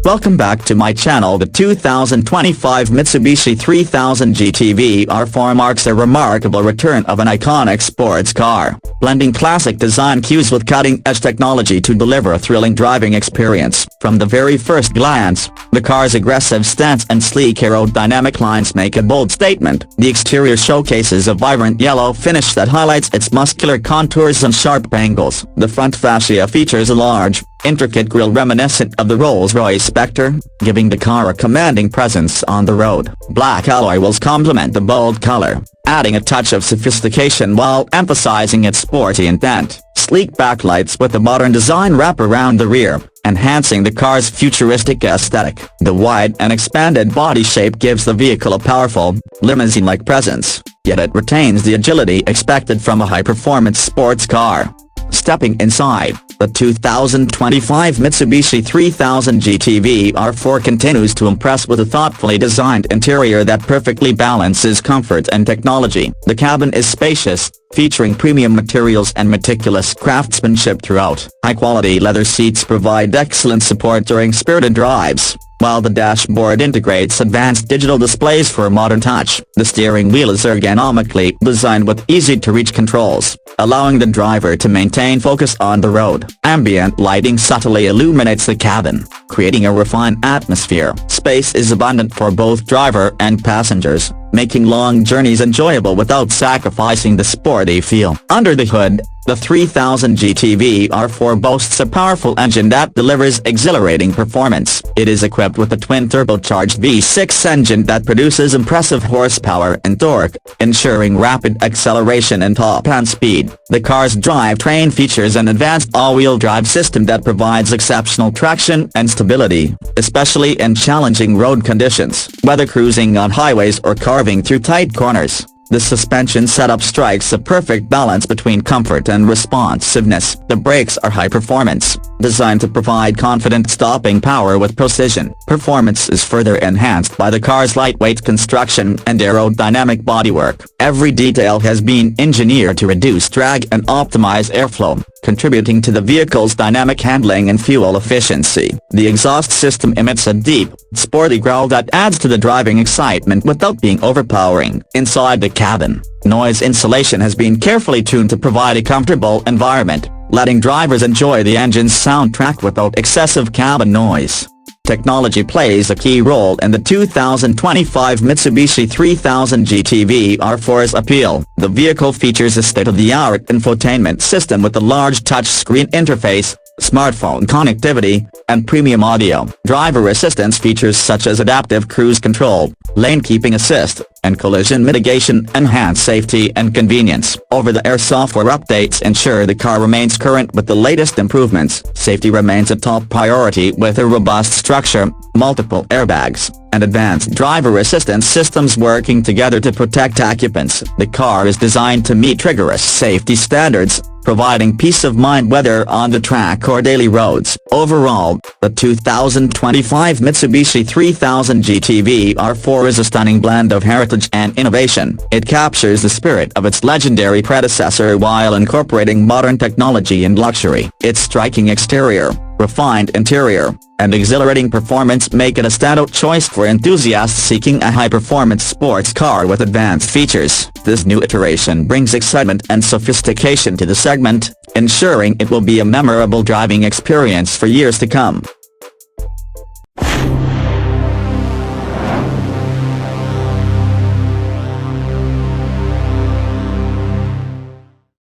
Welcome back to my channel. The 2025 Mitsubishi 3000GT VR4 marks a remarkable return of an iconic sports car, blending classic design cues with cutting-edge technology to deliver a thrilling driving experience. From the very first glance, the car's aggressive stance and sleek aerodynamic lines make a bold statement. The exterior showcases a vibrant yellow finish that highlights its muscular contours and sharp angles. The front fascia features a large, intricate grille reminiscent of the Rolls-Royce Spectre, giving the car a commanding presence on the road. Black alloy wheels complement the bold color, adding a touch of sophistication while emphasizing its sporty intent. Sleek backlights with a modern design wrap around the rear, enhancing the car's futuristic aesthetic. The wide and expanded body shape gives the vehicle a powerful, limousine-like presence, yet it retains the agility expected from a high-performance sports car. Stepping inside, the 2025 Mitsubishi 3000GT VR4 continues to impress with a thoughtfully designed interior that perfectly balances comfort and technology. The cabin is spacious, featuring premium materials and meticulous craftsmanship throughout. High-quality leather seats provide excellent support during spirited drives, while the dashboard integrates advanced digital displays for a modern touch. The steering wheel is ergonomically designed with easy-to-reach controls, allowing the driver to maintain focus on the road. Ambient lighting subtly illuminates the cabin, creating a refined atmosphere. Space is abundant for both driver and passengers, making long journeys enjoyable without sacrificing the sporty feel. Under the hood, the 3000GT VR4 boasts a powerful engine that delivers exhilarating performance. It is equipped with a twin-turbocharged V6 engine that produces impressive horsepower and torque, ensuring rapid acceleration and top-end speed. The car's drivetrain features an advanced all-wheel drive system that provides exceptional traction and stability, especially in challenging road conditions. Whether cruising on highways or carving through tight corners, the suspension setup strikes a perfect balance between comfort and responsiveness. The brakes are high-performance, designed to provide confident stopping power with precision. Performance is further enhanced by the car's lightweight construction and aerodynamic bodywork. Every detail has been engineered to reduce drag and optimize airflow, contributing to the vehicle's dynamic handling and fuel efficiency. The exhaust system emits a deep, sporty growl that adds to the driving excitement without being overpowering. Inside the cabin, noise insulation has been carefully tuned to provide a comfortable environment, letting drivers enjoy the engine's soundtrack without excessive cabin noise. Technology plays a key role in the 2025 Mitsubishi 3000GT VR4's appeal. The vehicle features a state-of-the-art infotainment system with a large touchscreen interface, smartphone connectivity, and premium audio. Driver assistance features such as adaptive cruise control, lane keeping assist, and collision mitigation enhance safety and convenience. Over-the-air software updates ensure the car remains current with the latest improvements. Safety remains a top priority with a robust structure, multiple airbags, and advanced driver assistance systems working together to protect occupants. The car is designed to meet rigorous safety standards, providing peace of mind whether on the track or daily roads. Overall, the 2025 Mitsubishi 3000GT VR4 is a stunning blend of heritage and innovation. It captures the spirit of its legendary predecessor while incorporating modern technology and luxury. Its striking exterior, refined interior, and exhilarating performance make it a standout choice for enthusiasts seeking a high-performance sports car with advanced features. This new iteration brings excitement and sophistication to the segment, ensuring it will be a memorable driving experience for years to come.